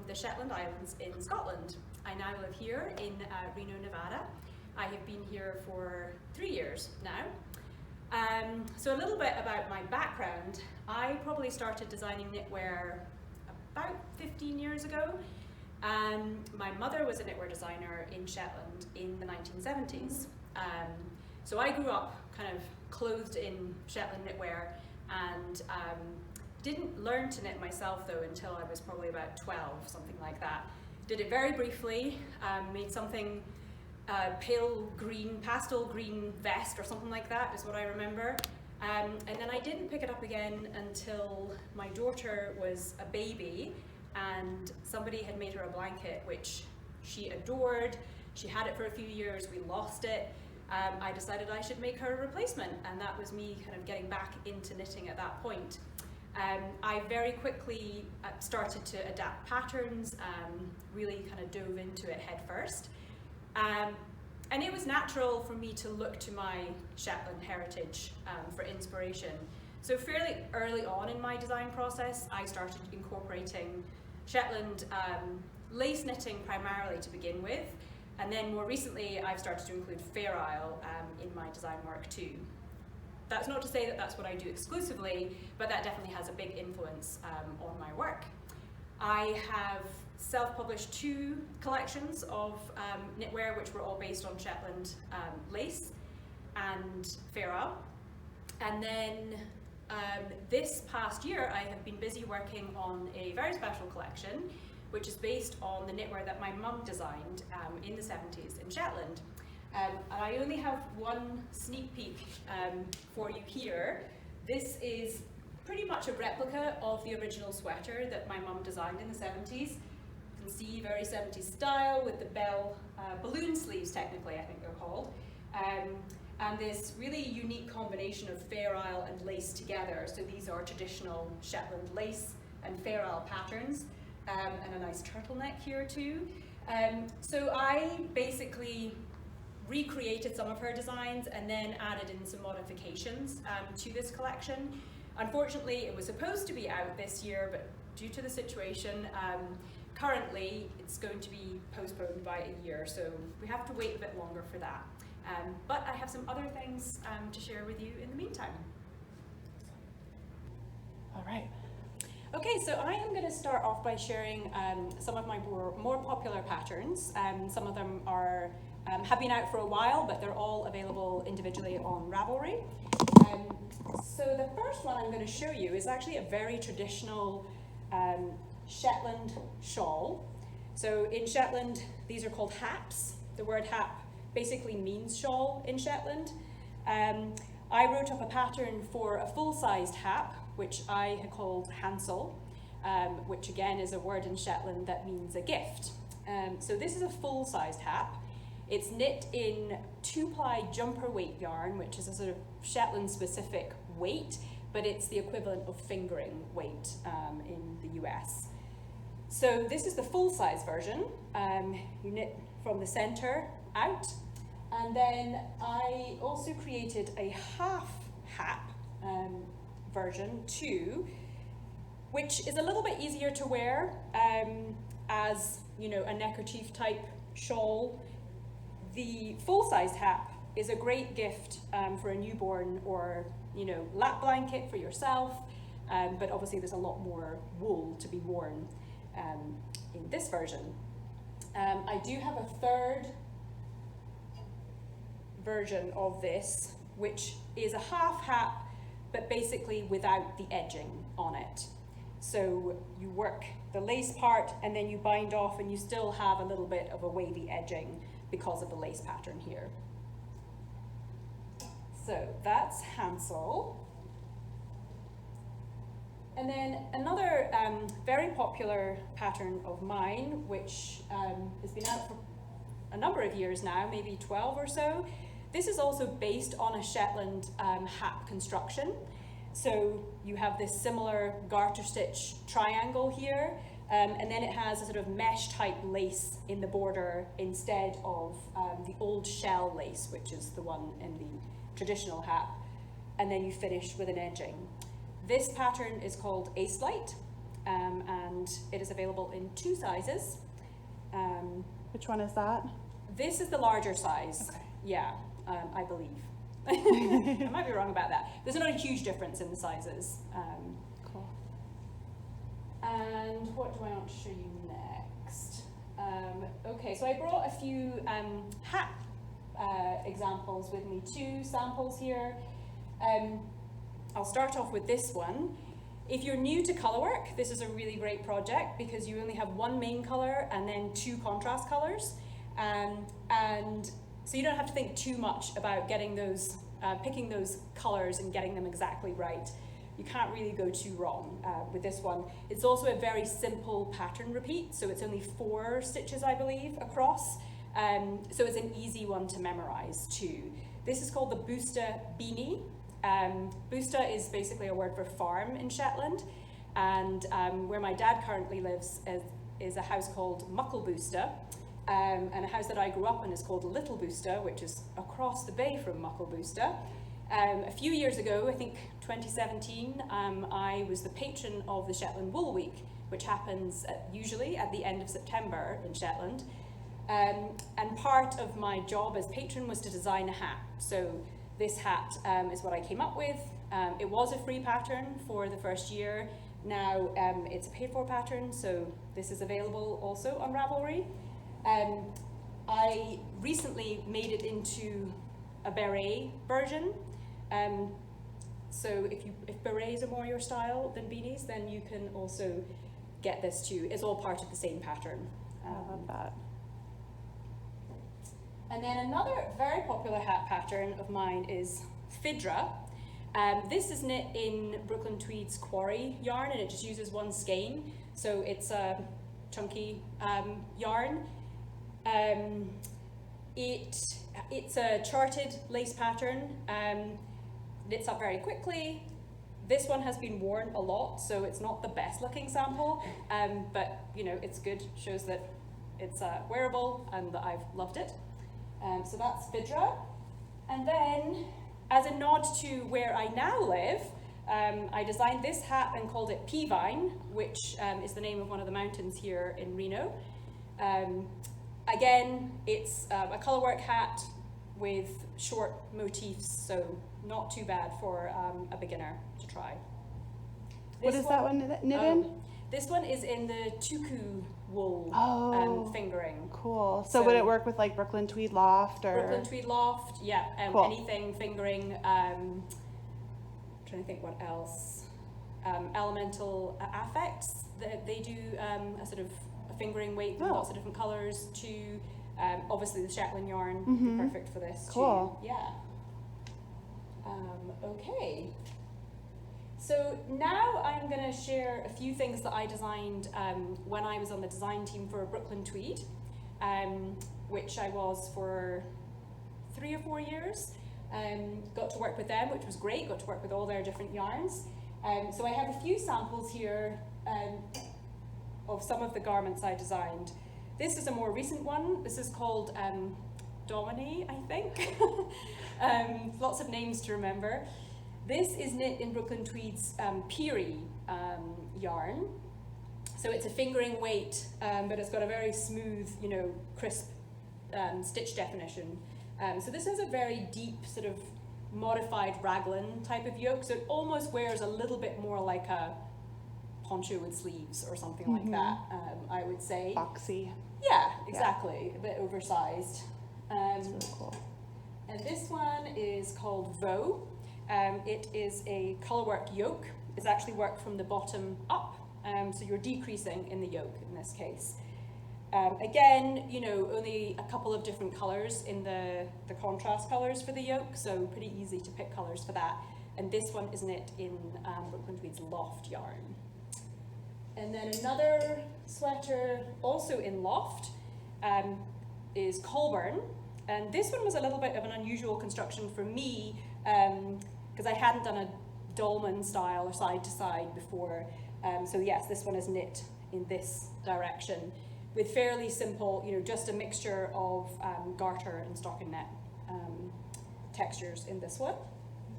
the Shetland Islands in Scotland. I now live here in Reno, Nevada. I have been here for 3 years now. So a little bit about my background. I probably started designing knitwear about 15 years ago. My mother was a knitwear designer in Shetland in the 1970s. So I grew up kind of clothed in Shetland knitwear and didn't learn to knit myself though until I was probably about 12, something like that. Did it very briefly, made something pale green, pastel green vest or something like that is what I remember. And then I didn't pick it up again until my daughter was a baby and somebody had made her a blanket which she adored. She had it for a few years, we lost it. I decided I should make her a replacement, and that was me kind of getting back into knitting at that point. I very quickly started to adapt patterns, really kind of dove into it head first. And it was natural for me to look to my Shetland heritage for inspiration. So fairly early on in my design process, I started incorporating Shetland lace knitting primarily to begin with, and then more recently I've started to include Fair Isle in my design work too. That's not to say that that's what I do exclusively, but that definitely has a big influence on my work. I have self-published 2 collections of knitwear which were all based on Shetland lace and Fair Isle. And then this past year I have been busy working on a very special collection which is based on the knitwear that my mum designed in the 70s in Shetland. And I only have one sneak peek for you here. This is pretty much a replica of the original sweater that my mum designed in the 70s. You can see very 70s style with the balloon sleeves, technically I think they're called. And this really unique combination of Fair Isle and lace together. So these are traditional Shetland lace and Fair Isle patterns, and a nice turtleneck here too. So I basically recreated some of her designs and then added in some modifications to this collection. Unfortunately, it was supposed to be out this year, but due to the situation, currently it's going to be postponed by a year, so we have to wait a bit longer for that. But I have some other things to share with you in the meantime. All right. Okay, so I am going to start off by sharing some of my more popular patterns. Some of them are have been out for a while, but they're all available individually on Ravelry. So the first one I'm going to show you is actually a very traditional Shetland shawl. So in Shetland, these are called haps. The word hap basically means shawl in Shetland. I wrote up a pattern for a full-sized hap, which I had called hansel, which again is a word in Shetland that means a gift. So this is a full-sized hap. It's knit in 2-ply jumper weight yarn, which is a sort of Shetland-specific weight, but it's the equivalent of fingering weight in the US. So this is the full-size version. You knit from the center out, and then I also created a half hap version too, which is a little bit easier to wear as, you know, a neckerchief type shawl. The full-size hap is a great gift for a newborn or, you know, lap blanket for yourself, but obviously there's a lot more wool to be worn in this version. I do have a third version of this, which is a half hap, but basically without the edging on it. So you work the lace part and then you bind off and you still have a little bit of a wavy edging because of the lace pattern here. So that's Hansel. And then another very popular pattern of mine, which has been out for a number of years now, maybe 12 or so. This is also based on a Shetland hap construction. So you have this similar garter stitch triangle here, and then it has a sort of mesh type lace in the border instead of the old shell lace, which is the one in the traditional hap, and then you finish with an edging. This pattern is called Ace Light, and it is available in 2 sizes. Which one is that? This is the larger size. Okay. Yeah, I believe. I might be wrong about that. There's not a huge difference in the sizes. Cool. And what do I want to show you next? Okay, so I brought a few hat examples with me, 2 samples here. I'll start off with this one. If you're new to colourwork, this is a really great project because you only have 1 main colour and then 2 contrast colours. And so you don't have to think too much about getting those, picking those colours and getting them exactly right. You can't really go too wrong with this one. It's also a very simple pattern repeat, so it's only 4 stitches, I believe, across. So it's an easy one to memorise too. This is called the Boosta Beanie. Boosta is basically a word for farm in Shetland, and where my dad currently lives is a house called Muckleboosta, and a house that I grew up in is called Little Boosta, which is across the bay from Muckleboosta. A few years ago, I think 2017, I was the patron of the Shetland Wool Week, which happens usually at the end of September in Shetland. And part of my job as patron was to design a hat. So this hat is what I came up with. It was a free pattern for the first year. Now it's a paid-for pattern, so this is available also on Ravelry. I recently made it into a beret version. So if berets are more your style than beanies, then you can also get this too. It's all part of the same pattern. I love that. And then another very popular hat pattern of mine is Fidra. This is knit in Brooklyn Tweed's Quarry yarn, and it just uses 1 skein. So it's a chunky yarn. It's a charted lace pattern, knits up very quickly. This one has been worn a lot, so it's not the best looking sample, but you know, it's good, shows that it's wearable and that I've loved it. So that's Fidra. And then, as a nod to where I now live, I designed this hat and called it Peavine, which is the name of one of the mountains here in Reno. Again, it's a colourwork hat with short motifs, so not too bad for a beginner to try. What is that one knit in? This one is in the tuku wool fingering. Cool. So would it work with like Brooklyn Tweed Loft or? Brooklyn Tweed Loft, yeah. Cool. Anything fingering. Trying to think what else. Elemental affects. They do a sort of a fingering weight with lots of different colours too. Obviously the Shetland yarn would be perfect for this cool. too. Yeah. Okay. So now I'm going to share a few things that I designed when I was on the design team for Brooklyn Tweed, which I was for 3 or 4 years. Got to work with them, which was great, got to work with all their different yarns. So I have a few samples here of some of the garments I designed. This is a more recent one. This is called Domini, I think. Lots of names to remember. This is knit in Brooklyn Tweed's Peary yarn. So it's a fingering weight, but it's got a very smooth, you know, crisp stitch definition. So this is a very deep sort of modified raglan type of yoke. So it almost wears a little bit more like a poncho with sleeves or something like that, I would say. Boxy. Yeah, exactly. Yeah. A bit oversized. That's really cool. And this one is called Vo. It is a colourwork yoke. It's actually worked from the bottom up, so you're decreasing in the yoke in this case. Again, you know, only a couple of different colours in the contrast colours for the yoke, so pretty easy to pick colours for that. And this one is knit in Brooklyn Tweed's Loft yarn. And then another sweater, also in Loft, is Colburn. And this one was a little bit of an unusual construction for me, because I hadn't done a dolman style or side to side before. So yes, this one is knit in this direction with fairly simple, you know, just a mixture of garter and stockinette textures in this one.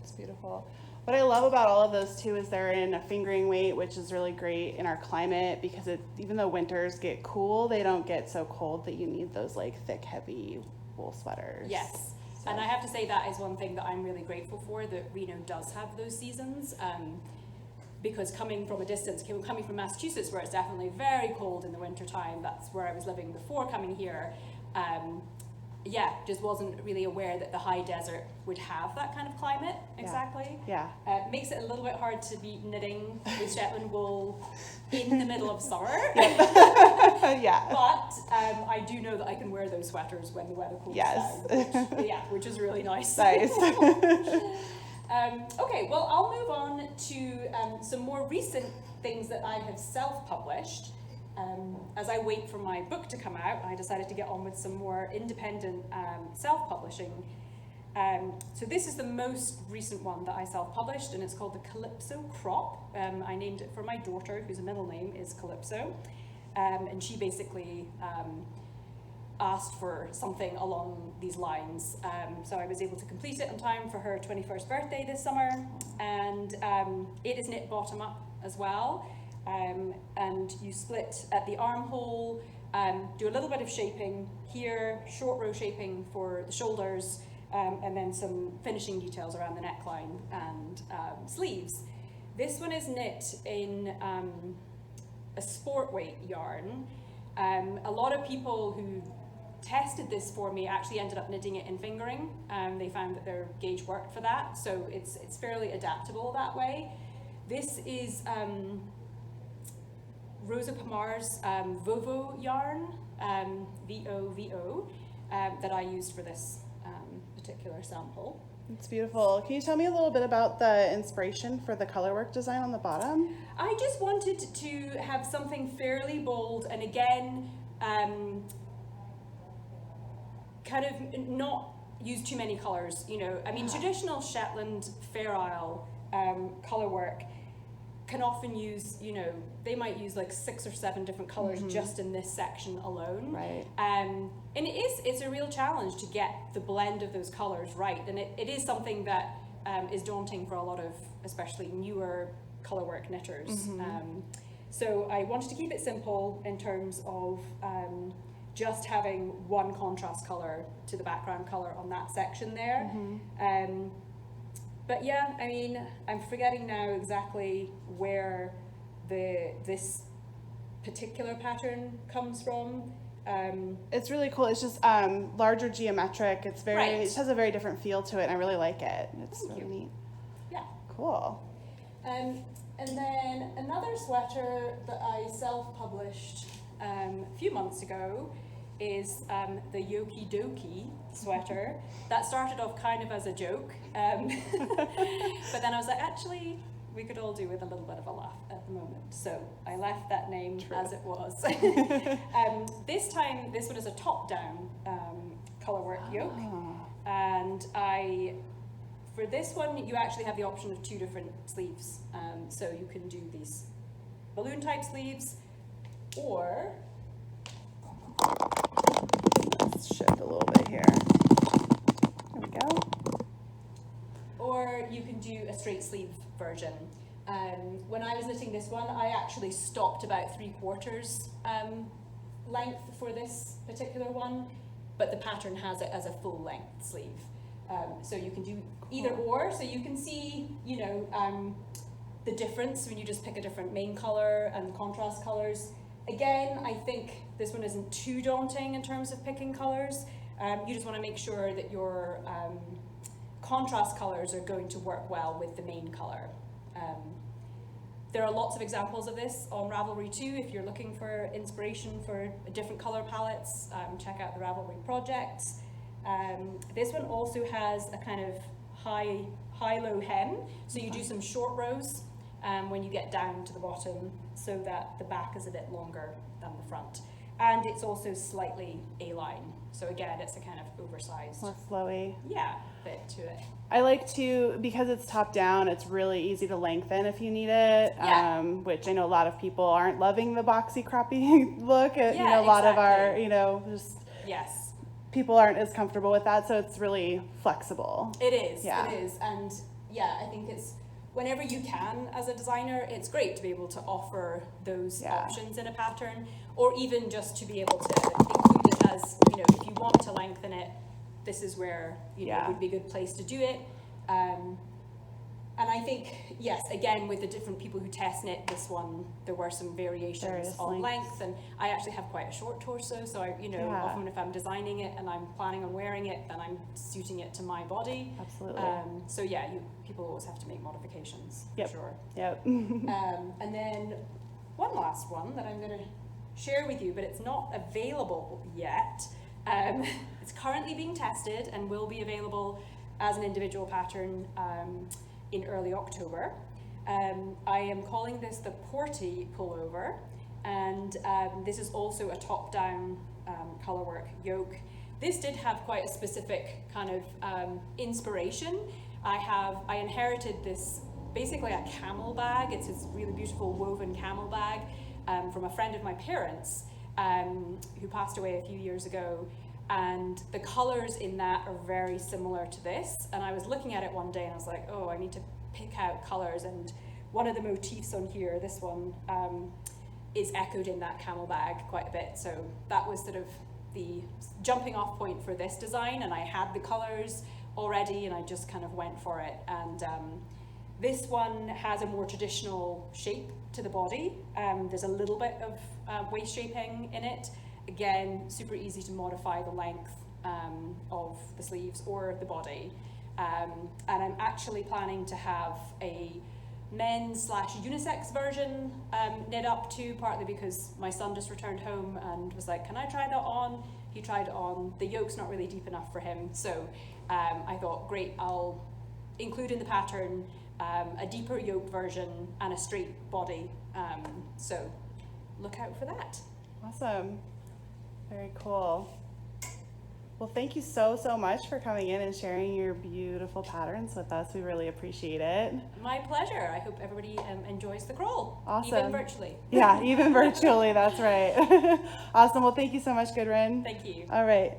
It's beautiful. What I love about all of those too is they're in a fingering weight, which is really great in our climate because even though winters get cool, they don't get so cold that you need those like thick, heavy wool sweaters. Yes. So. And I have to say that is one thing that I'm really grateful for, that Reno does have those seasons. Because coming from a distance, coming from Massachusetts, where it's definitely very cold in the wintertime, that's where I was living before coming here, just wasn't really aware that the high desert would have that kind of climate exactly. Yeah. Makes it a little bit hard to be knitting with Shetland wool in the middle of summer. Yeah. But I do know that I can wear those sweaters when the weather cools down, which is really nice. Nice. Okay, well, I'll move on to some more recent things that I have self-published. As I wait for my book to come out, I decided to get on with some more independent self-publishing. So this is the most recent one that I self-published, and it's called the Calypso Crop. I named it for my daughter, whose middle name is Calypso, and she basically asked for something along these lines. So I was able to complete it on time for her 21st birthday this summer, and it is knit bottom up as well. And you split at the armhole, do a little bit of shaping here, short row shaping for the shoulders, and then some finishing details around the neckline and sleeves. This one is knit in a sport weight yarn. A lot of people who tested this for me actually ended up knitting it in fingering. They found that their gauge worked for that, so it's fairly adaptable that way. This is Rosa Pomar's Vovo yarn, V-O-V-O, that I used for this particular sample. It's beautiful. Can you tell me a little bit about the inspiration for the colorwork design on the bottom? I just wanted to have something fairly bold, and again, kind of not use too many colors, you know. I mean, traditional Shetland Fair Isle colorwork can often use, you know, they might use like 6 or 7 different colors just in this section alone. Right. And it's a real challenge to get the blend of those colors right. And it is something that is daunting for a lot of, especially newer colorwork knitters. So I wanted to keep it simple in terms of just having one contrast color to the background color on that section there. But yeah, I mean, I'm forgetting now exactly where this particular pattern comes from. It's really cool. It's just larger geometric. It's very, Right. it just has a very different feel to it, and I really like it. It's Thank really you. neat. Yeah. Cool. And then another sweater that I self-published a few months ago is the Yokidoki Sweater. That started off kind of as a joke, but then I was like, actually, we could all do with a little bit of a laugh at the moment. So I left that name as it was. This time, this one is a top-down colorwork yoke, and for this one, you actually have the option of 2 different sleeves. So you can do these balloon type sleeves, or Let's shift a little bit here. There we go. or you can do a straight sleeve version. When I was knitting this one, I actually stopped about 3/4 length for this particular one, but the pattern has it as a full length sleeve. So you can do either or, so you can see, you know, the difference when you just pick a different main color and contrast colors. Again, I think this one isn't too daunting in terms of picking colors. You just want to make sure that your contrast colors are going to work well with the main color. There are lots of examples of this on Ravelry too. If you're looking for inspiration for different color palettes, check out the Ravelry projects. This one also has a kind of high-low hem, so you do some short rows when you get down to the bottom, so that the back is a bit longer than the front. And it's also slightly A-line, so again, it's a kind of oversized, More flowy. bit to it. I like to, because it's top down, it's really easy to lengthen if you need it, Yeah. which I know a lot of people aren't loving the boxy croppy look. You Yeah, know, a lot of our, exactly. you know, just Yes. people aren't as comfortable with that, so it's really flexible. It is, Yeah. it is, and yeah, I think it's whenever you can as a designer, it's great to be able to offer those options in a pattern, or even just to be able to include it as, you know, if you want to lengthen it, this is where, you know, would be a good place to do it. And I think, yes, again, with the different people who test knit this one, there were some variations on length, and I actually have quite a short torso, so I, you know, often if I'm designing it and I'm planning on wearing it, then I'm suiting it to my body. Absolutely. So yeah, people always have to make modifications, for sure. Yep. And then one last one that I'm going to share with you, but it's not available yet. It's currently being tested and will be available as an individual pattern in early October. I am calling this the Porti Pullover, and this is also a top-down colourwork yoke. This did have quite a specific kind of inspiration. I inherited this, basically a camel bag. It's this really beautiful woven camel bag from a friend of my parents who passed away a few years ago. And the colours in that are very similar to this. And I was looking at it one day and I was like, oh, I need to pick out colours. And one of the motifs on here, this one, is echoed in that camel bag quite a bit. So that was sort of the jumping off point for this design. And I had the colours already and I just kind of went for it. And this one has a more traditional shape to the body. There's a little bit of waist shaping in it. Again, super easy to modify the length of the sleeves or the body. And I'm actually planning to have a men's/unisex version knit up too, partly because my son just returned home and was like, can I try that on? He tried it on. The yoke's not really deep enough for him. So I thought, great, I'll include in the pattern a deeper yoke version and a straight body. So look out for that. Awesome. Very cool. Well, thank you so much for coming in and sharing your beautiful patterns with us. We really appreciate it. My pleasure. I hope everybody enjoys the crawl. Awesome. Even virtually. Yeah, even virtually. That's right. Awesome. Well, thank you so much, Gudrun. Thank you. All right.